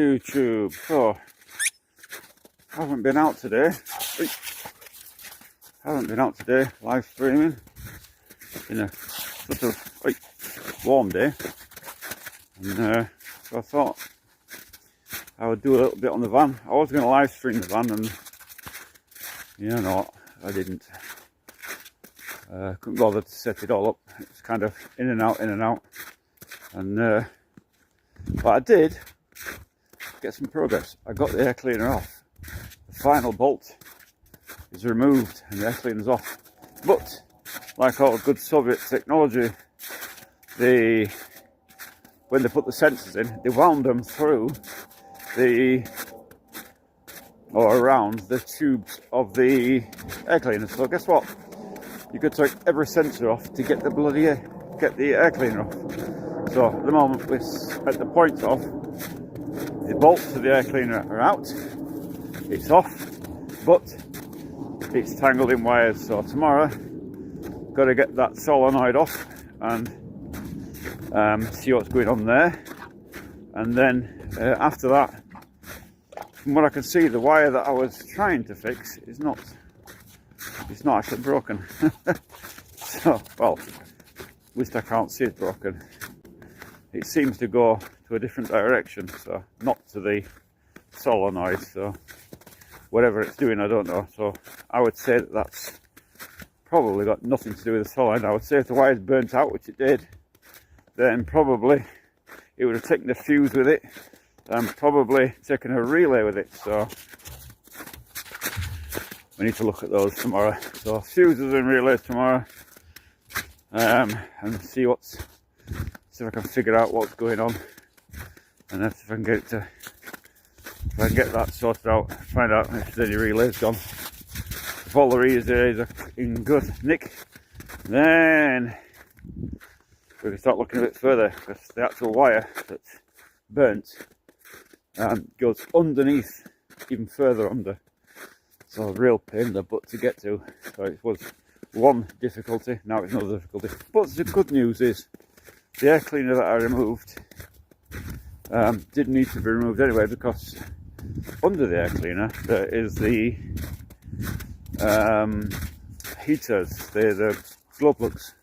YouTube. So, haven't been out today. Live streaming. In a sort of warm day. And so I thought I would do a little bit on the van. I was going to live stream the van, and you know what, I didn't. Couldn't bother to set it all up. It was kind of in and out. And but I did get some progress. I got the air cleaner off. The final bolt is removed and the air cleaner's off. But like all good Soviet technology, when they put the sensors in, they wound them through around the tubes of the air cleaner. So guess what? You could take every sensor off to get the air cleaner off. So at the moment we're at the point of the bolts of the air cleaner are out. It's off, but it's tangled in wires. So tomorrow, got to get that solenoid off and see what's going on there. And then after that, from what I can see, the wire that I was trying to fix is not actually broken. So, well, at least I can't see it broken. It seems to go to a different direction, so not to the solenoid. So whatever it's doing, I don't know. So I would say that that's probably got nothing to do with the solenoid. I would say if the wire's burnt out, which it did, then probably it would have taken the fuse with it and probably taken a relay with it. So we need to look at those tomorrow. So fuses and relays tomorrow, and see if I can figure out what's going on, and if I can get that sorted out, find out if there's any relays gone. If all the relays are in good nick, then we can start looking a bit further, because the actual wire that's burnt goes underneath, even further under. So a real pain in the butt to get to. So it was one difficulty, now it's another difficulty. But the good news is the air cleaner that I removed didn't need to be removed anyway, because under the air cleaner there is the heaters, the glow plugs,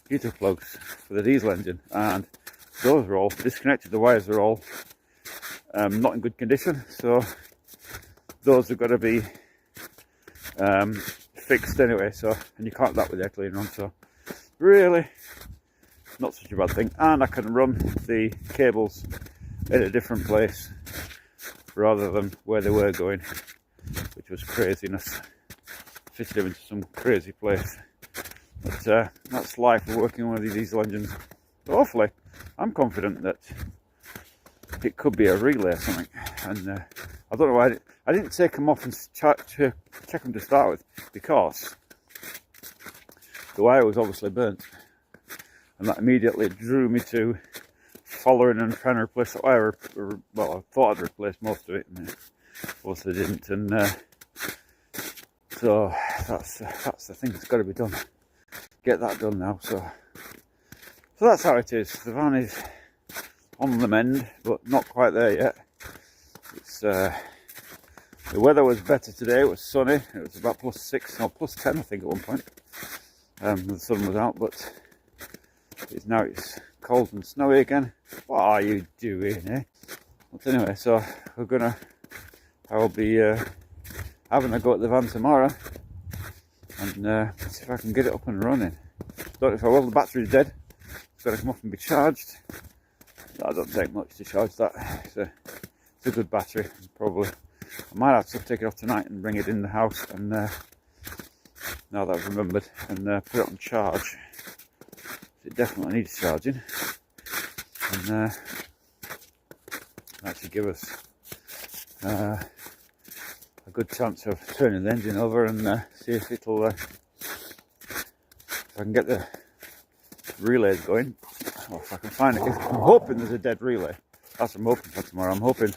heater plugs for the diesel engine, and those are all disconnected. The wires are all not in good condition, so those have got to be fixed anyway. So, and you can't do that with the air cleaner on, so really not such a bad thing. And I can run the cables in a different place rather than where they were going, which was craziness. Fitted them into some crazy place. But that's life of working on one of these diesel engines. So hopefully, I'm confident that it could be a relay or something. And I don't know why I didn't take them off and check them to start with, because the wire was obviously burnt. And that immediately drew me to following and trying to replace the wire. Well, I thought I'd replaced most of it, and of course I didn't. And so that's the thing that's got to be done. Get that done now. So that's how it is. The van is on the mend, but not quite there yet. It's the weather was better today. It was sunny. It was about +6 or +10, I think, at one point. The sun was out, but it's cold and snowy again. What are you doing, eh? But anyway, so I will be having a go at the van tomorrow, and see if I can get it up and running. Don't know if I will. The battery's dead. It's got to come off and be charged. That don't take much to charge that. It's a good battery. Probably I might have to take it off tonight and bring it in the house, and now that I've remembered, and put it on charge. It definitely needs charging, and that should give us a good chance of turning the engine over and see if it'll if I can get the relays going, or if I can find it. I'm hoping there's a dead relay. That's what I'm hoping for tomorrow. I'm hoping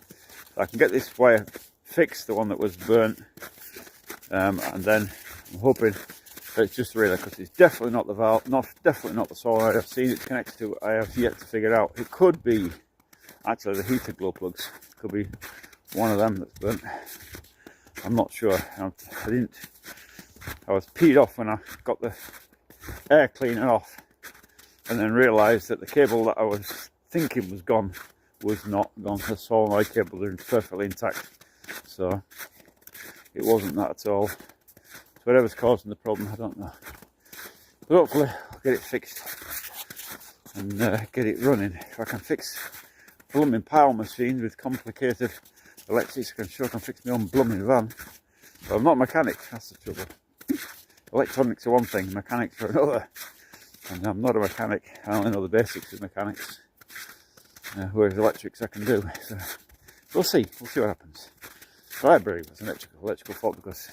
that I can get this wire fixed, the one that was burnt, and then I'm hoping that it's just the relay, because it's definitely not the valve, definitely not the solenoid I've seen it's connected to. I have yet to figure it out. It could be actually the heater glow plugs, could be one of them that's burnt. I'm not sure. I was peed off when I got the air cleaner off, and then realised that the cable that I was thinking was gone was not gone. The solenoid cables are perfectly intact, so it wasn't that at all. So whatever's causing the problem, I don't know. But hopefully I'll get it fixed and get it running. If I can fix blooming power machines with complicated electrics, I'm sure I can fix my own blooming van. But I'm not a mechanic, that's the trouble. Electronics are one thing, mechanics are another. And I'm not a mechanic, I only know the basics of mechanics. Whereas electrics I can do. So we'll see what happens. So I believe it's an electrical fault because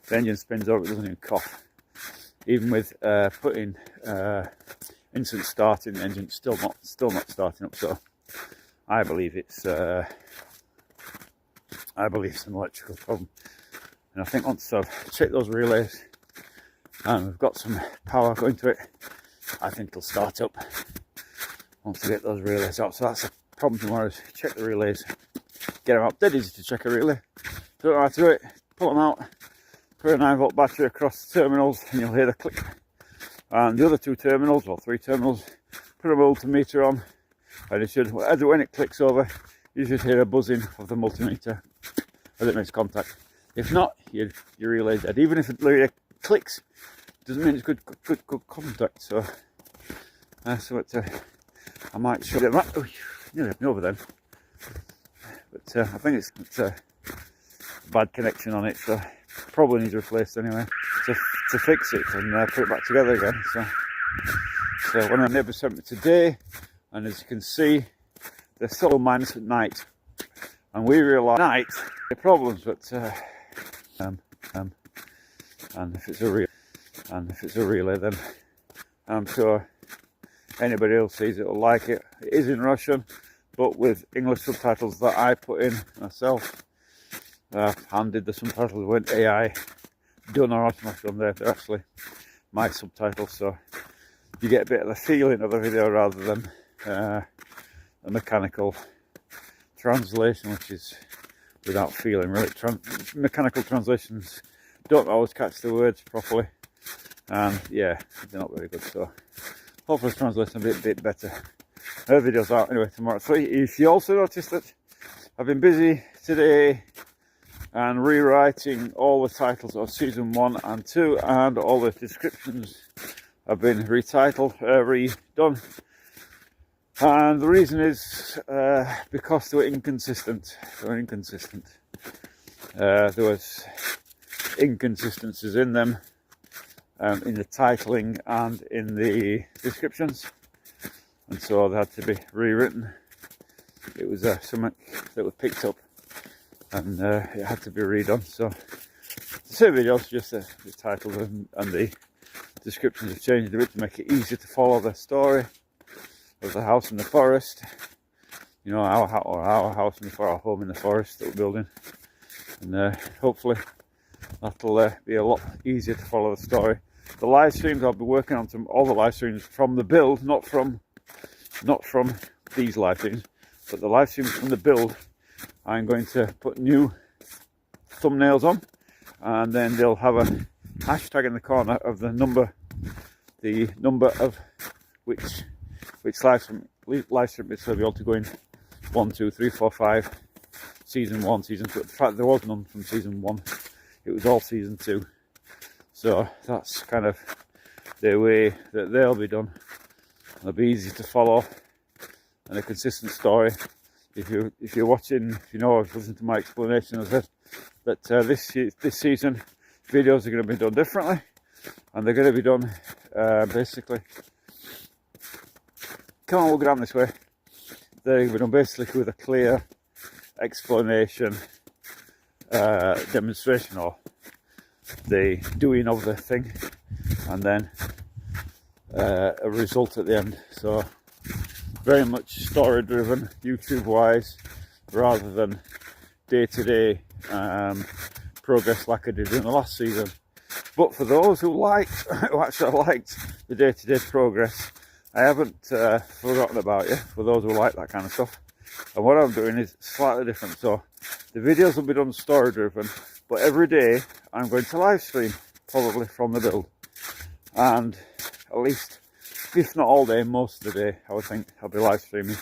the engine spins over, it doesn't even cough. Even with putting instant start in the engine, it's still not starting up. So I believe it's an electrical problem. And I think once I've checked those relays and we've got some power going to it, I think it'll start up once I get those relays out. So that's the problem tomorrow, is check the relays, get them out. Dead easy to check a relay. Don't know how to do it. Pull them out, put a 9-volt battery across the terminals and you'll hear the click. And the other 2 terminals, or 3 terminals, put a multimeter on, and it should, when it clicks over, you should hear a buzzing of the multimeter as it makes contact. If not, your relay's dead. Even if it clicks, doesn't mean it's good contact. So, I might show you that. Oh, nearly had me over then. But I think it's a bad connection on it, so probably needs replaced anyway to fix it and put it back together again. So one of the neighbours sent me today, and as you can see, they're still minus at night, and we realise at night the problems. But and if it's a relay, then I'm sure anybody else sees it will like it. It is in Russian, but with English subtitles that I put in myself. Handed the subtitles, weren't AI done or automatically on there. They're actually my subtitles, so you get a bit of the feeling of the video rather than a mechanical translation, which is without feeling. Really, mechanical translations don't always catch the words properly, and yeah, they're not very good. So hopefully the translation will be a bit better. Her video's out anyway tomorrow at 3. If you also noticed that I've been busy today and rewriting all the titles of season 1 and 2, and all the descriptions have been redone. And the reason is because they were inconsistent. There was inconsistencies in them, in the titling and in the descriptions, and so they had to be rewritten. It was something that was picked up, and it had to be redone. So the same videos, just the titles and the descriptions have changed a bit to make it easier to follow the story of the house in the forest. You know, our house in the forest, our home in the forest that we're building, and hopefully that'll be a lot easier to follow the story. The live streams, I'll be working on all the live streams from the build, not from these live streams, but the live streams from the build. I'm going to put new thumbnails on, and then they'll have a hashtag in the corner of the number of which live stream is, so they'll be able to go in 1, 2, 3, 4, 5, season 1, season 2. In fact, there was none from season 1. It was all season 2. So that's kind of the way that they'll be done. It'll be easy to follow and a consistent story. If you're watching, if you know, I've listened to my explanation, I said that this season videos are going to be done differently, and they're going to be done basically. Come on, we'll go down this way. They're going to be done basically with a clear explanation, demonstration, or the doing of the thing, and then a result at the end. So very much story driven, YouTube wise, rather than day-to-day progress like I did in the last season. But for those who actually liked the day-to-day progress, I haven't forgotten about you. For those who like that kind of stuff, And what I'm doing is slightly different. So the videos will be done story driven, but every day I'm going to live stream, probably from the build. And at least, if not all day, most of the day, I would think I'll be live streaming.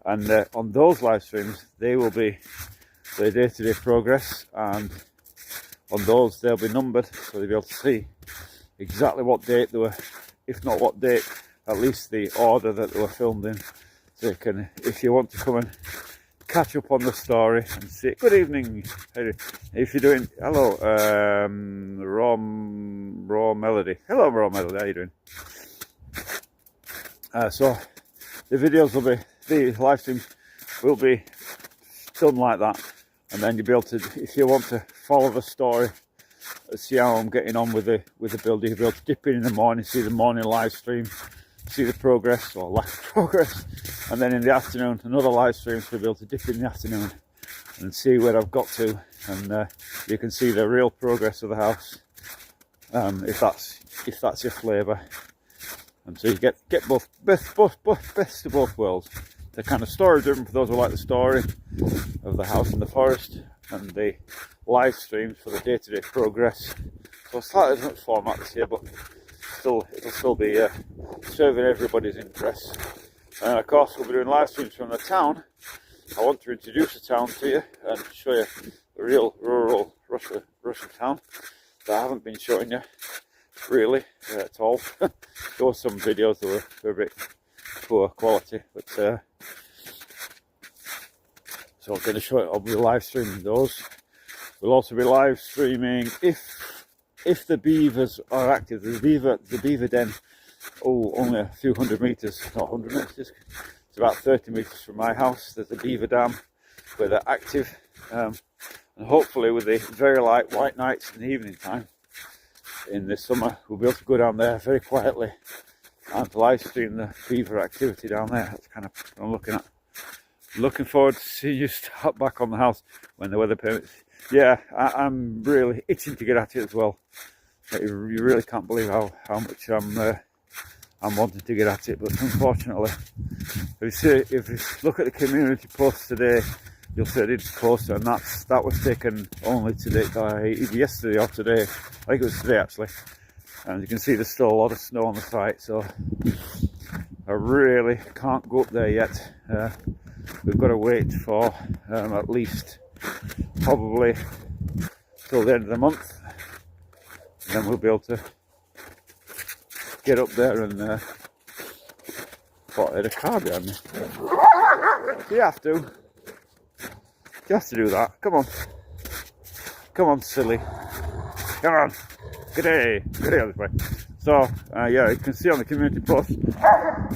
And on those live streams, they will be the day-to-day progress, and on those they'll be numbered, so they'll be able to see exactly what date they were, if not what date, at least the order that they were filmed in. So you can, if you want to come and catch up on the story and say good evening, if you're doing hello, raw melody, hello raw melody, how you doing? So the videos will be, the live stream will be done like that, and then you'll be able to, if you want to follow the story, see how I'm getting on with the build, you'll be able to dip in the morning, see the morning live stream, see the progress or lack of progress, and then in the afternoon another live stream, so you'll be able to dip in the afternoon and see where I've got to, and you can see the real progress of the house, if that's your flavour. And so you get both best of both worlds. The kind of story driven for those who like the story of the house in the forest, and the live streams for the day-to-day progress. So slightly different format this year, but it'll still be serving everybody's interests. And of course we'll be doing live streams from the town. I want to introduce the town to you and show you the real rural Russian town that I haven't been showing you really at all. There were some videos that were a bit poor quality, but so I'm going to show it. I'll be live streaming those. We'll also be live streaming if the beavers are active. The beaver den, only a few hundred meters, not 100 meters. It's about 30 meters from my house. There's a beaver dam where they're active, and hopefully with the very light white nights in the evening time in the summer, we'll be able to go down there very quietly and live stream the beaver activity down there. That's kind of what I'm looking at. Looking forward to seeing you start back on the house when the weather permits. Yeah, I'm really itching to get at it as well. You really can't believe how much I'm wanting to get at it, but unfortunately, if you look at the community post today, you'll see it's closer, and that was taken only today, either yesterday or today. I think it was today actually. And you can see there's still a lot of snow on the site, so I really can't go up there yet. We've got to wait for at least probably till the end of the month, and then we'll be able to get up there and thought I had a car behind me. You have to do that. Come on, silly. Come on. Good day this way. So yeah, you can see on the community post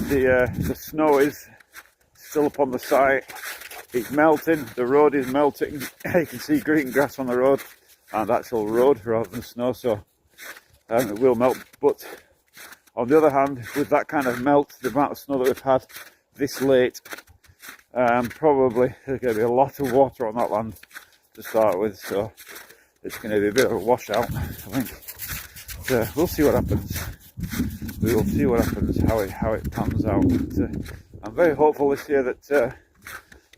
the snow is still up on the site. It's melting. The road is melting. You can see green grass on the road, and actual road rather than snow. So it will melt. But on the other hand, with that kind of melt, the amount of snow that we've had this late, probably there's going to be a lot of water on that land to start with. So it's going to be a bit of a washout, I think. So we'll see what happens. We will see what happens, how it pans out. But, I'm very hopeful this year that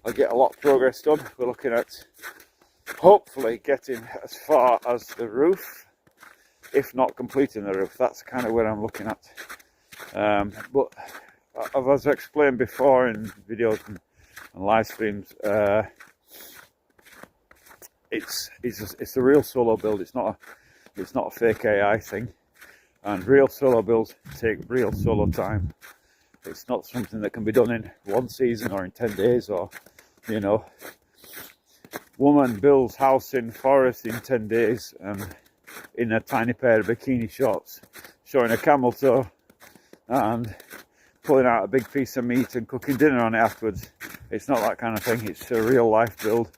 I'll get a lot of progress done. We're looking at hopefully getting as far as the roof, if not completing the roof. That's kind of where I'm looking at. But as I explained before in videos and live streams, it's a real solo build. It's not a fake AI thing, and real solo builds take real solo time. It's not something that can be done in one season or in 10 days, or woman builds house in forest in 10 days and in a tiny pair of bikini shorts, showing a camel toe and pulling out a big piece of meat and cooking dinner on it afterwards. It's not that kind of thing. It's a real life build.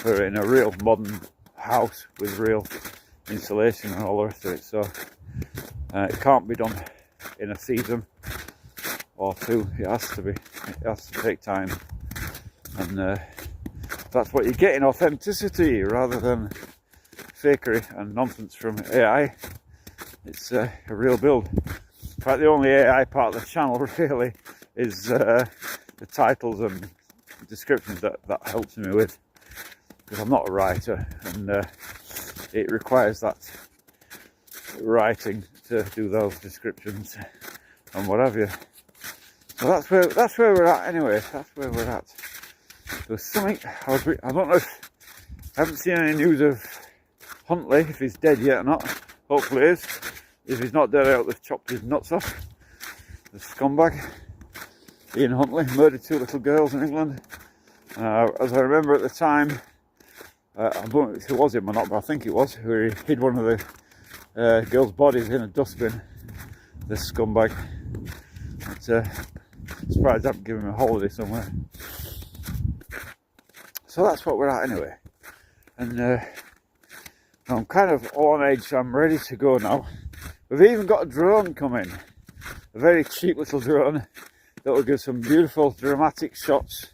We're in a real modern house with real insulation and all the rest of it. So it can't be done in a season or two. It has to take time, and that's what you get in authenticity rather than fakery and nonsense from AI. It's a real build. In fact, the only AI part of the channel really is the titles and descriptions that helps me with, because I'm not a writer, and it requires that writing to do those descriptions and what have you. So that's where we're at anyway. That's where we're at. There's something I don't know if I haven't seen any news of Huntley, if he's dead yet or not. Hopefully he is. If he's not dead, I hope they've chopped his nuts off. The scumbag Ian Huntley murdered 2 little girls in England. As I remember at the time, I don't know if it was him or not, but I think it was, where he hid one of the girls' bodies in a dustbin. This scumbag. But, surprised I haven't given him a holiday somewhere. So that's what we're at anyway. And I'm kind of on edge. I'm ready to go now. We've even got a drone coming. A very cheap little drone that will give some beautiful dramatic shots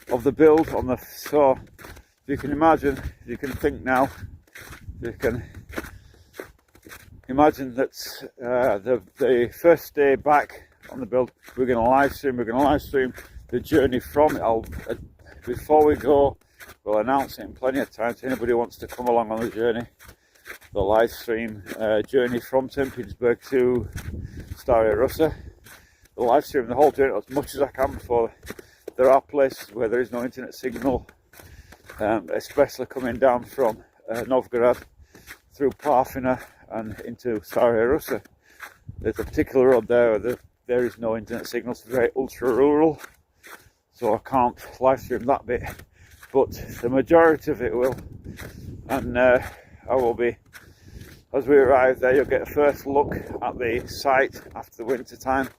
of the build on the. So if you can imagine, if you can think now, you can imagine that the first day back on the build, we're going to live stream the journey from it. Before we go, we'll announce it in plenty of time to anybody who wants to come along on the journey. The live stream journey from St. Petersburg to Stara Russa. The live stream the whole journey as much as I can before. There are places where there is no internet signal, especially coming down from Novgorod through Parfina and into Stara Russa. There's a particular road there where there is no internet signal. It's very ultra rural, so I can't live stream that bit, but the majority of it will. And I will be, as we arrive there, you'll get a first look at the site after the winter time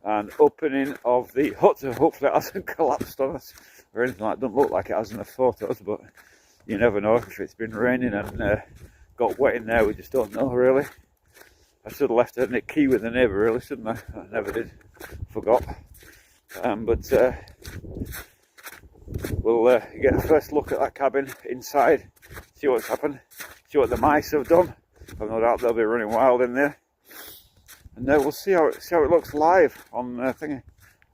and opening of the hut. Hopefully it hasn't collapsed on us or anything like that. It doesn't look like it has in the photos, but you never know. If it's been raining and got wet in there, we just don't know really. I should have left a key with the neighbour really, shouldn't I? I never did. Forgot. But we'll get a first look at that cabin inside, see what's happened, see what the mice have done. I've no doubt they'll be running wild in there. And we'll see how it looks live on thingy.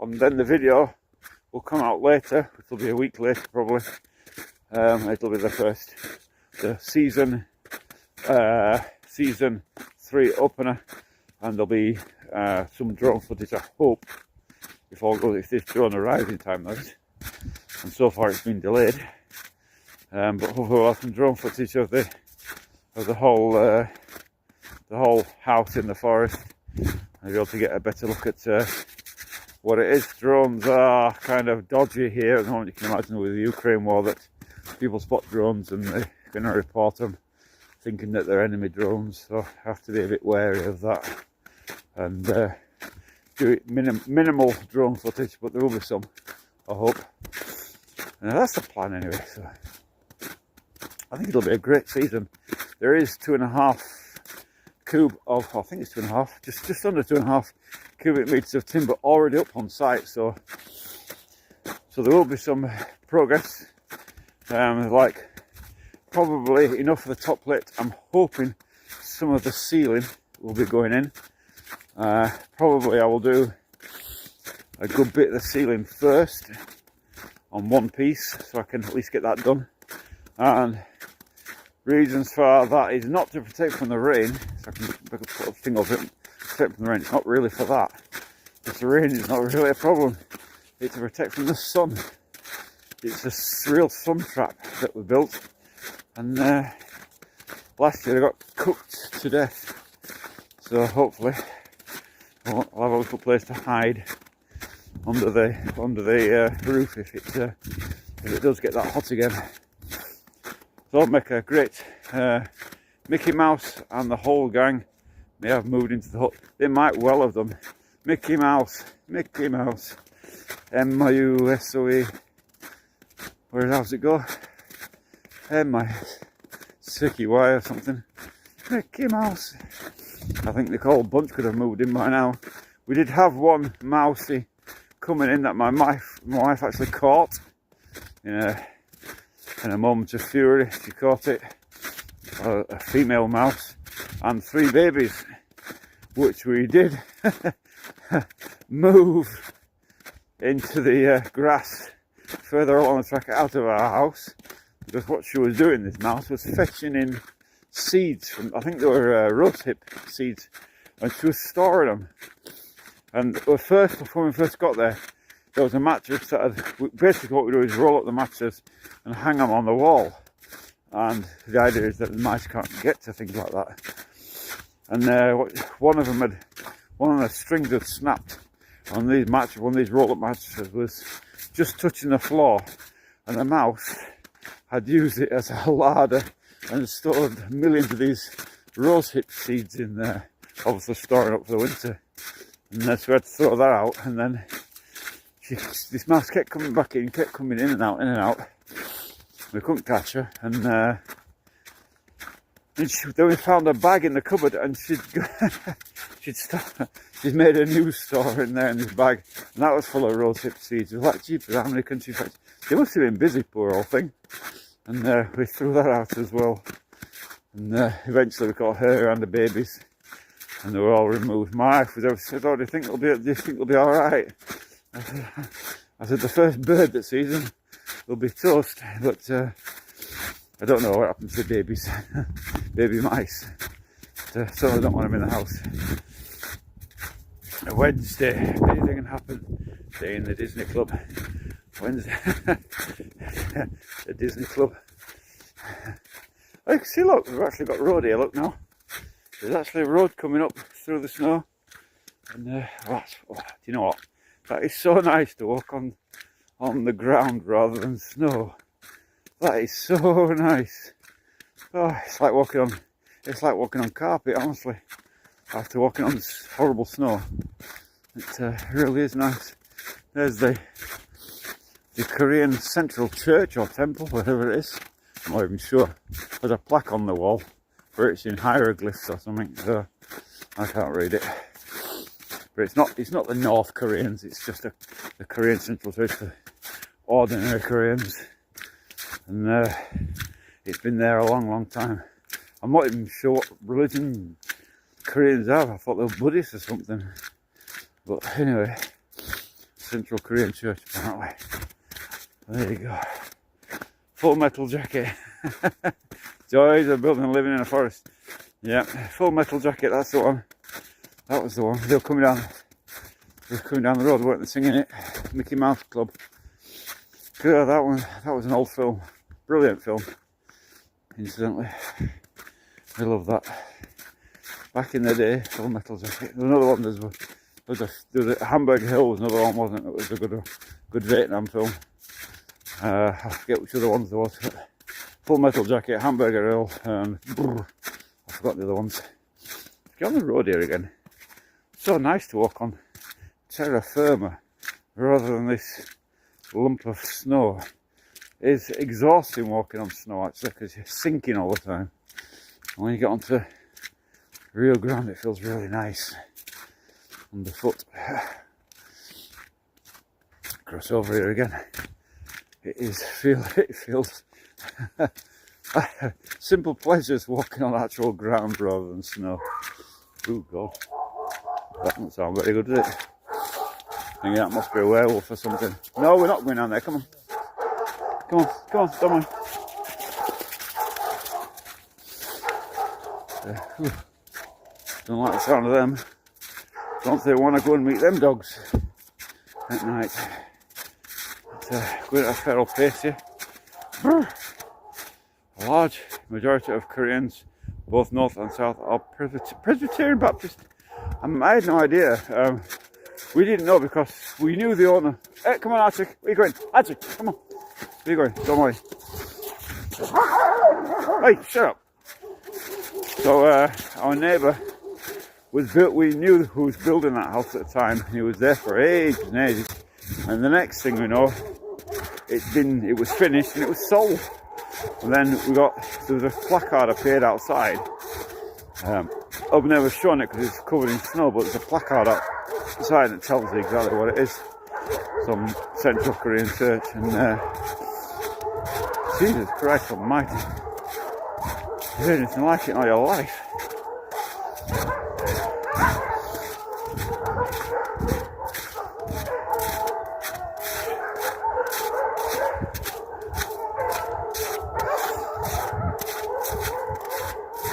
And then the video will come out later. It'll be a week later probably. It'll be the season 3 opener, and there'll be some drone footage, I hope, if this drone arrives in time, that is. And so far it's been delayed, but hopefully we'll have some drone footage of the whole house in the forest, and be able to get a better look at what it is. Drones are kind of dodgy here at the moment. You can imagine with the Ukraine war that people spot drones and they're going to report them, thinking that they're enemy drones, so have to be a bit wary of that and do it minimal drone footage, but there will be some, I hope. And that's the plan anyway, so I think it'll be a great season. There is 2.5 cube of, I think it's 2.5, just under 2.5 cubic meters of timber already up on site, so there will be some progress, like probably enough of the top plate. I'm hoping some of the ceiling will be going in. Probably I will do a good bit of the ceiling first on one piece, so I can at least get that done. And reasons for that is not to protect from the rain, so I can put a thing over it, protect from the rain. It's not really for that, because the rain is not really a problem. It's to protect from the sun. It's a real sun trap that we built. And last year I got cooked to death, so hopefully I'll have a little place to hide under the roof if it does get that hot again. So I'll make a great Mickey Mouse and the whole gang may have moved into the hut. They might well have done. Mickey Mouse, M-I-U-S-O-E. How's it go? M-I-C-Y or something. Mickey Mouse. I think the whole bunch could have moved in by now. We did have one mousey coming in that my wife actually caught in a moment of fury. She caught it, a female mouse, and 3 babies, which we did move into the grass further along the track out of our house, because what she was doing, this mouse, was fetching in seeds from, I think they were rosehip seeds, and she was storing them. And when we first got there was a mattress that had, basically what we do is roll up the mattress and hang them on the wall. And the idea is that the mice can't get to things like that. And one of the strings had snapped on these mattresses. One of these roll-up mattresses was just touching the floor, and the mouse had used it as a larder and stored millions of these rosehip seeds in there, obviously storing up for the winter. And so we had to throw that out, and then this mouse kept coming back in, kept coming in and out. We couldn't catch her, and then we found a bag in the cupboard, and she'd made a new store in there in this bag, and that was full of rosehip seeds. It was like, jeepers, how many can she fetch? They must have been busy, poor old thing. And we threw that out as well. And eventually we caught her and the babies, and they were all removed. My wife said, "Oh, do you think it'll be all right?" I said, "The first bird that sees them will be toast, but I don't know what happens to babies, baby mice. So I don't want them in the house." Wednesday, anything can happen. Day in the Disney Club. Wednesday, the Disney Club. Oh, see, look, we've actually got a road here. Look now, there's actually a road coming up through the snow. And do you know what? That is so nice to walk on the ground rather than snow. That is so nice. Oh, it's like walking on carpet, honestly, after walking on this horrible snow. It really is nice. There's the Korean Central Church or Temple, whatever it is. I'm not even sure. There's a plaque on the wall where it's in hieroglyphs or something, so I can't read it. But it's not the North Koreans, it's just the Korean Central Church for ordinary Koreans. And it's been there a long, long time. I'm not even sure what religion Koreans have. I thought they were Buddhists or something. But anyway, Central Korean Church apparently. There you go. Full Metal Jacket. Joys of building and living in a forest. Yeah, Full Metal Jacket, that's the one. That was the one. They were coming down the road, weren't they, singing it? Mickey Mouse Club. Good, that was an old film. Brilliant film, incidentally. I love that. Back in the day, Full Metal Jacket. There's another one, there was a Hamburger Hill was another one, wasn't it? It was a good Vietnam film. I forget which other ones there was. Full Metal Jacket, Hamburger Hill, and I forgot the other ones. Get on the road here again. So nice to walk on terra firma rather than this lump of snow. It's exhausting walking on snow actually, because you're sinking all the time. And when you get onto real ground, it feels really nice underfoot. Cross over here again. It feels simple pleasures walking on actual ground rather than snow. Oh God, that doesn't sound very good, does it? I think that must be a werewolf or something. No, we're not going down there. Come on, don't mind. Don't like the sound of them. Don't think they want to go and meet them dogs at night. Going at a feral pace here. A large majority of Koreans, both north and south, are Presbyterian Baptist. I had no idea. We didn't know because we knew the owner. Hey, come on, Archie. Where are you going? Archie, come on. Where are you going? Don't worry. Hey, shut up. So our neighbour we knew who was building that house at the time. He was there for ages and ages. And the next thing we know, it was finished and it was sold. And then there was a placard appeared outside. I've never shown it because it's covered in snow, but there's a placard outside that tells you exactly what it is. Some Central Korean church, and Jesus Christ Almighty, you've heard anything like it in all your life.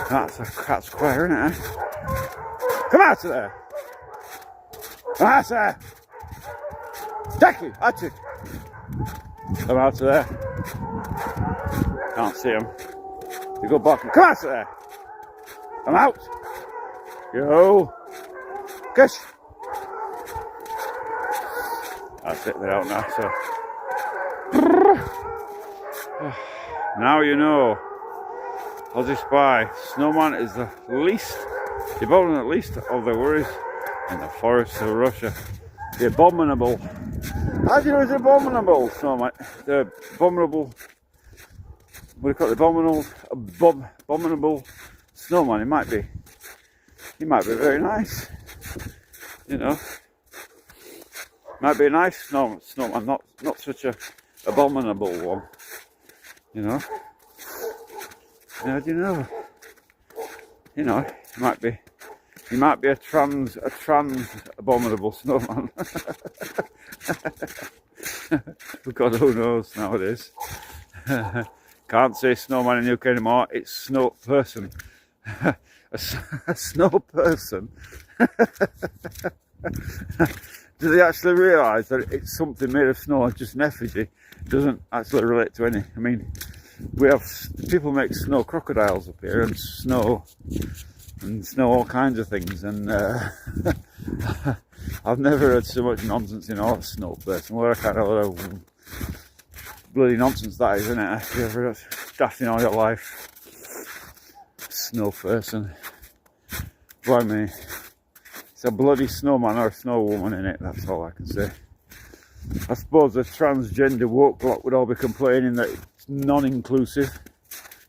That's queer, isn't it? Come out of there! Come out of there! Jackie, that's it! Come out of there. Can't see him. You go back and come out of there! Come out! Go! Gush! That's it, they're out now, so. Now you know. Aussie Spy, Snowman is the least of the worries in the forests of Russia. The abominable. How do you know it's abominable, Snowman? The abominable. What do you call it? Abominable snowman. It might be. He might be very nice. You know. Might be a nice snowman, not such a abominable one. You know. How do you know? You know, he might be a trans abominable snowman. God, who knows nowadays? Can't say snowman in the UK anymore. It's snow person. a snow person. Do they actually realise that it's something made of snow, just an effigy? It doesn't actually relate to any. I mean, people make snow crocodiles up here and snow all kinds of things, and I've never heard so much nonsense in all snow person. What a kind of bloody nonsense that is, isn't it? Have you ever heard daft in all your life? Snow person. Blimey. It's a bloody snowman or a snow woman in it, that's all I can say. I suppose the transgender woke lot would all be complaining that it's non-inclusive.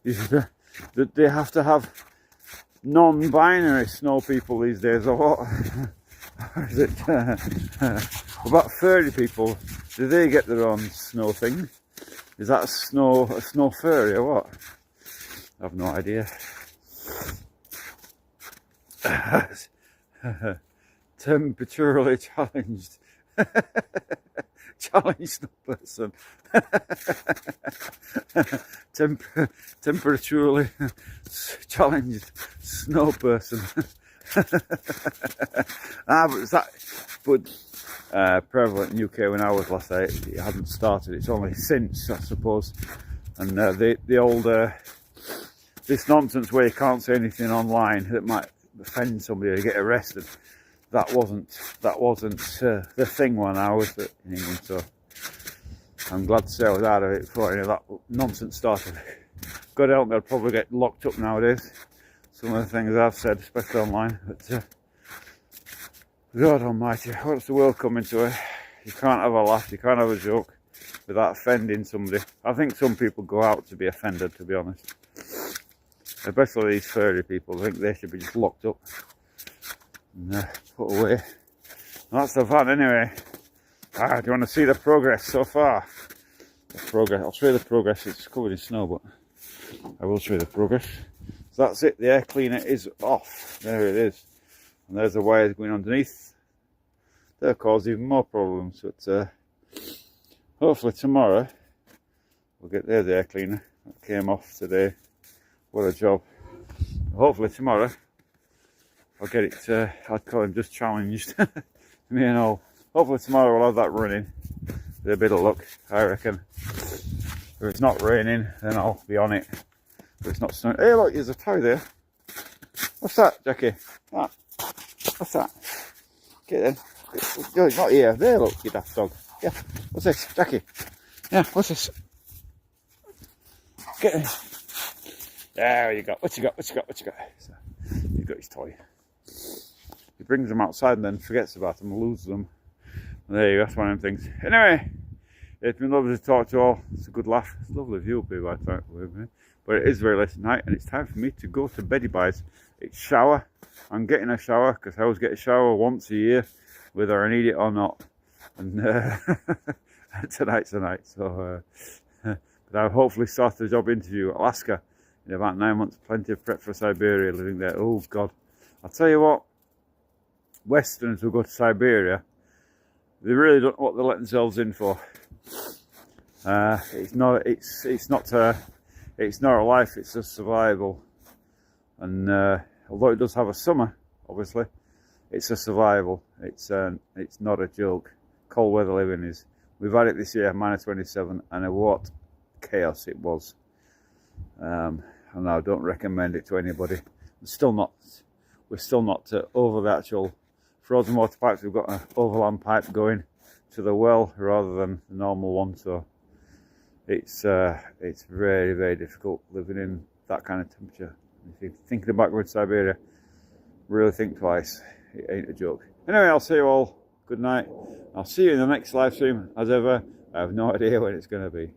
That they have to have non-binary snow people these days, or what? Is it about 30 people? Do they get their own snow thing? Is that a snow furry or what? I have no idea. Temperaturally challenged. Challenged person. Temperaturally challenged snow person. But prevalent in UK when I was last there. It hadn't started. It's only since, I suppose. And the old this nonsense where you can't say anything online that might offend somebody or get arrested. That wasn't the thing when I was in England. So I'm glad to say I was out of it before any of that nonsense started. God help me, I'd probably get locked up nowadays. Some of the things I've said, especially online. But God almighty, what's the world coming to? You can't have a laugh, you can't have a joke without offending somebody. I think some people go out to be offended, to be honest. Especially these furry people. I think they should be just locked up and put away. Well, that's the fun anyway. Do you want to see the progress so far? The progress. I'll show you the progress. It's covered in snow, but I will show you the progress. So that's it. The air cleaner is off. There it is. And there's the wires going underneath. They'll cause even more problems. But hopefully tomorrow we'll get there. The air cleaner that came off today. What a job. Hopefully tomorrow I'll get it, I'd call him just challenged. Me and all. Hopefully tomorrow we'll have that running. With a bit of luck, I reckon. If it's not raining, then I'll be on it. If it's not snowing. Hey look, there's a toy there. What's that, Jackie? That. What's that? Get in. No, it's not here. There, look, you daft dog. Yeah. What's this, Jackie? Yeah, what's this? Get in. There you go. What you got? What you got? What you got? So, you've got his toy. He brings them outside and then forgets about them and loses them. And there you go. That's one of them things. Anyway, it's been lovely to talk to you all. It's a good laugh. It's a lovely view up here by the time. But it is very late at night and it's time for me to go to beddy buys. It's shower. I'm getting a shower because I always get a shower once a year, whether I need it or not. And tonight's the night. So, but I'll hopefully start a job interview at Alaska. In about 9 months, plenty of prep for Siberia, living there. Oh God, I'll tell you what, Westerners who go to Siberia, they really don't know what they're letting themselves in for. It's not a life, it's a survival. And although it does have a summer, obviously, it's a survival. It's not a joke. Cold weather living is. We've had it this year, -27, and what chaos it was. And I don't recommend it to anybody. We're still not over the actual frozen water pipes. We've got an overland pipe going to the well rather than the normal one. So it's very, very difficult living in that kind of temperature. If you're thinking about going to Siberia, really think twice. It ain't a joke. Anyway, I'll see you all. Good night. I'll see you in the next live stream. As ever, I have no idea when it's going to be.